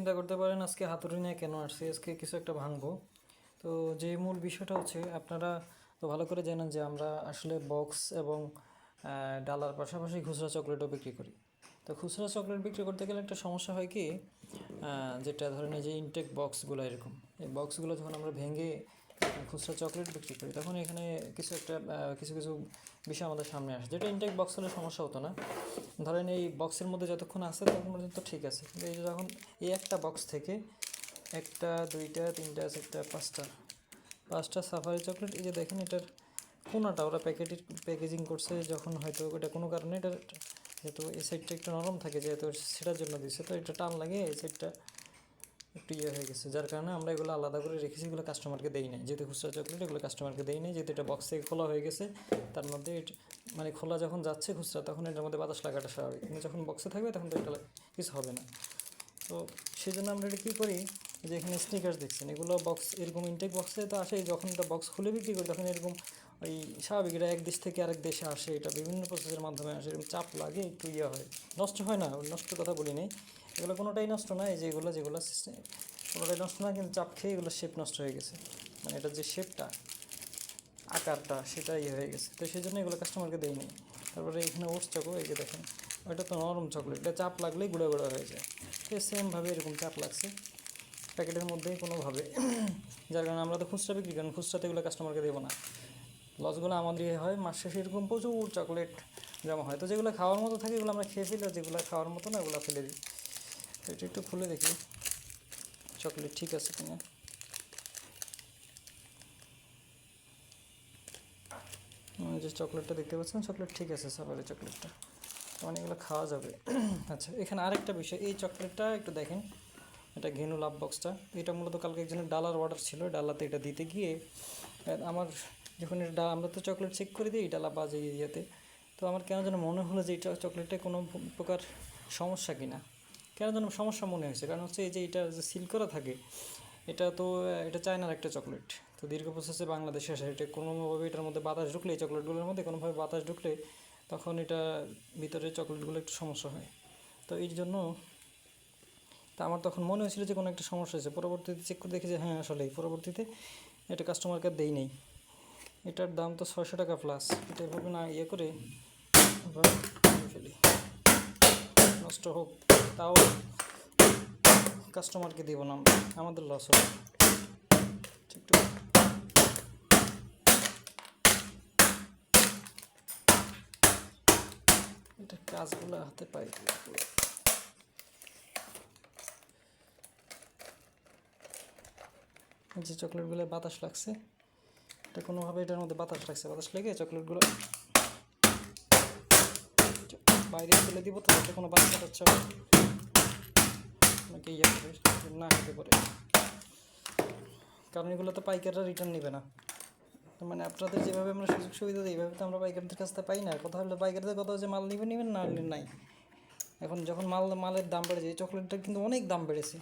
চিন্তা করতে পারেন আজকে হাতুড়ি নিয়ে কেন আসছি, আজকে কিছু একটা ভাঙবো। তো যে মূল বিষয়টা হচ্ছে, আপনারা তো ভালো করে জানেন যে আমরা আসলে বক্স এবং ডালার পাশাপাশি খুচরা চকলেটও বিক্রি করি। তো খুচরা চকলেট বিক্রি করতে গেলে একটা সমস্যা হয় কি, যেটা ধরেন এই যে ইনটেক বক্সগুলো, এরকম এই বক্সগুলো যখন আমরা ভেঙে খুচরা চকলেট বিক্রি করি, তখন এখানে কিছু একটা কিছু কিছু বিষয় আমাদের সামনে আসে, যেটা ইনটেক বক্স হলে সমস্যা হতো না। ধরেন এই বক্সের মধ্যে যতক্ষণ আছে তখন পর্যন্ত ঠিক আছে, কিন্তু এই যে যখন এই একটা বক্স থেকে একটা, দুইটা, তিনটা, চারটা, পাঁচটা সাফারি চকলেট, এই যে দেখেন এটার কোনাটা ওরা প্যাকেজিং করছে যখন, হয়তো এটা কোনো কারণে এটা যেহেতু এই সাইডটা একটু নরম থাকে, যেহেতু সেটার জন্য দিচ্ছে, তো এটা টান লাগে এই সাইডটা একটু হয়ে গেছে, যার কারণে আমরা এগুলো আলাদা করে রেখেছি, এগুলো কাস্টমারকে দেই নাই, যেহেতু খুচরা চকলেট এগুলো কাস্টমারকে দেই নাই, যেহেতু এটা বক্স থেকে খোলা হয়ে গেছে, তার মধ্যে মানে খোলা যখন যাচ্ছে খুচরা, তখন এটার মধ্যে বাতাস লাগাটা স্বাভাবিক, কিন্তু যখন বক্সে থাকবে তখন তো এটা কিছু হবে না। তো সেই জন্য আমরা এটা কী করি, যে এখানে স্নিকার্স দেখছেন, এগুলো বক্স এরকম ইনটেক বক্সে তো আসে, যখন এটা বক্স খুলে বিক্রি করি তখন এরকম ওই স্বাভাবিক, এটা এক দেশ থেকে আরেক দেশে আসে, এটা বিভিন্ন প্রসেসের মাধ্যমে আসে, এরকম চাপ লাগে, একটু হয়, নষ্ট হয় না, নষ্ট কথা বলি নেই, এগুলো কোনোটাই নষ্ট না, এই যে যেগুলো কোনোটাই নষ্ট না, কিন্তু চাপ খেয়ে এগুলো শেপ নষ্ট হয়ে গেছে, মানে এটার যে শেপটা, আকারটা, সেটা হয়ে গেছে, তো সেই জন্য এগুলো কাস্টমারকে দেয় নি। তারপরে এখানে ওটস চকো, এই যে দেখেন, ওইটা তো নরম চকলেট, এটা চাপ লাগলেই গুঁড়া গুঁড়া হয়ে যায়, তো সেমভাবে এরকম চাপ লাগছে প্যাকেটের মধ্যেই কোনোভাবে, যার কারণে আমরা তো খুচরা বিক্রি করেন, খুচরাতে এগুলো কাস্টমারকে দেবো না, লসগুলো আমাদেরই হয়, মাস শেষে এরকম প্রচুর চকলেট জমা হয়, তো যেগুলো খাওয়ার মতো থাকে এগুলো আমরা খেয়ে ফেলি, আর যেগুলো খাওয়ার মতো না ওগুলো ফেলে দিই। তো এটা একটু খুলে দেখি চকলেট ঠিক আছে কিনা। যে চকলেটটা দেখতে পাচ্ছেন, চকলেট ঠিক আছে, সাফারি চকলেটটা, মানে এগুলো খাওয়া যাবে। আচ্ছা, এখানে আরেকটা বিষয়, এই চকলেটটা একটু দেখেন, এটা ঘেনু লাভ বক্সটা, এটা মূলত কালকে একজনের ডালার অর্ডার ছিল, ডালাতে এটা দিতে গিয়ে আমার যখন এটা আমরা তো চকলেট চেক করে দিই ডালা বাজে ইয়েতে, তো আমার কেন যেন মনে হলো যে এটা চকলেটে কোনো প্রকার সমস্যা কিনা, কেন যেন সমস্যা মনে হয়েছে, কারণ হচ্ছে এই যে এটা যে সিল করা থাকে, এটা তো এটা চায়নার একটা চকলেট, তো দীর্ঘ প্রসেসে বাংলাদেশে আসে, এটা কোনোভাবে এটার মধ্যে বাতাস ঢুকলে, এই চকলেটগুলোর মধ্যে কোনোভাবে বাতাস ঢুকলে তখন এটা ভিতরে চকলেটগুলো একটু সমস্যা হয়, তো এই জন্য তা আমার তখন মনে হয়েছিল যে কোনো একটা সমস্যা হয়েছে, পরবর্তীতে চেক করে দেখি যে হ্যাঁ আসলেই, পরবর্তীতে এটা কাস্টমারকে দেই নেই, এটার দাম তো 600 টাকা প্লাস, এটা এভাবে না করে ফেলি, নষ্ট হোক তাও কাস্টমারকে দিব না, আমাদের লস হবে। একটু এটা কাজগুলো হাতে পাই, যে চকলেটগুলো বাতাস লাগছে, এটা কোনোভাবে এটার মধ্যে বাতাস লাগছে, বাতাস লেগে চকলেটগুলো বাইরে ফেলে দিব, তাহলে কোনো বাচ্চা টাচ্চা অনেকে করে না খেতে পারে, কারণ এগুলো তো পাইকাররা রিটার্ন নেবে না, মানে আপনাদের যেভাবে আমরা সুযোগ সুবিধা দিই, এইভাবে তো আমরা পাইকারদের কাছ থেকে পাই না, কথা হলো পাইকারদের কথা হচ্ছে মাল নেবেন না নাই, এখন যখন মালের দাম বেড়ে যায়, চকলেটটার কিন্তু অনেক দাম বেড়েছে,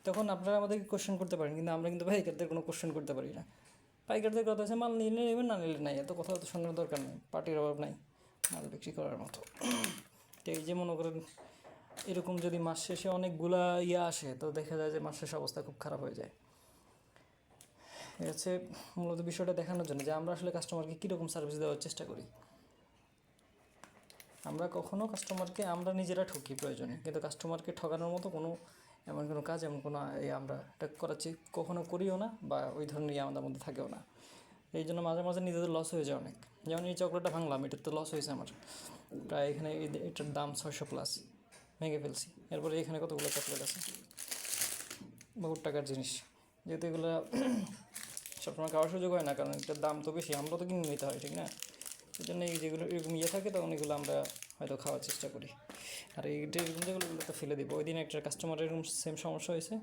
তখন আপনারা আমাদেরকে কোশ্চেন করতে পারেন, কিন্তু আমরা কিন্তু পাইকারদের কোনো কোশ্চেন করতে পারি না, পাইকারদের কথা আছে মাল নিলে নেবেন, না নিলে নাই, এত কথা তো শোনার দরকার নেই, পার্টির অভাব নাই মাল বিক্রি করার মতো। তো এই যে মনে করেন এরকম যদি মাস শেষে অনেকগুলা আসে, তো দেখা যায় যে মাস শেষে অবস্থা খুব খারাপ হয়ে যায়। এ হচ্ছে মূলত বিষয়টা দেখানোর জন্য যে আমরা আসলে কাস্টমারকে কীরকম সার্ভিস দেওয়ার চেষ্টা করি, আমরা কখনও কাস্টমারকে আমরা নিজেরা ঠকি প্রয়োজনে, কিন্তু কাস্টমারকে ঠকানোর মতো এমন কোনো কাজ, এমন কোনো আমরা এটা করার কখনো করিও না, বা ওই ধরনের আমাদের মধ্যে থাকেও না। এই জন্য মাঝে মাঝে নিজেদের লস হয়ে যায় অনেক, যেমন এই চকলেটটা ভাঙলাম, এটার তো লস হয়েছে আমার প্রায়, এখানে এটার দাম 600 প্লাস, ভেঙে ফেলছি, এরপরে এখানে কতগুলো চকলেট আছে, বহুত টাকার জিনিস, যেহেতু এগুলো সবসময় খাওয়ার সুযোগ হয় না, কারণ এটার দাম তো বেশি, আমরা তো কিনে নিতে হয়, ঠিক না, এই জন্য এই যেগুলো এরকম থাকে, তখন এগুলো আমরা হয়তো খাওয়ার চেষ্টা করি, আর এইটা এরকম যেগুলো তো ফেলে দিব। ওই দিন একটা কাস্টমারের এরকম সেম সমস্যা হয়েছে,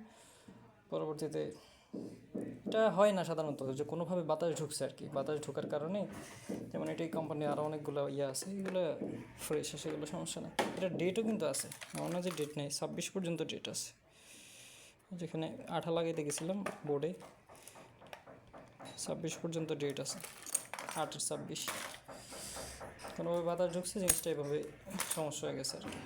পরবর্তীতে এটা হয় না সাধারণত, যে কোনোভাবে বাতাস ঢুকছে আর কি, বাতাস ঢোকার কারণে, যেমন এটাই কোম্পানি আরও অনেকগুলো আছে, এগুলো ফ্রেশ আছে, এগুলো সমস্যা নেই, এটা ডেটও কিন্তু আছে, এমন না যে ডেট নেই, 26 পর্যন্ত ডেট আছে, যেখানে আঠা লাগাইতে গেছিলাম বোর্ডে 26 পর্যন্ত ডেট আছে, 8/26, কোনোভাবে বাতাস ঢুকছে, জিনিসটা এভাবে সমস্যা হয়ে গেছে আর কি।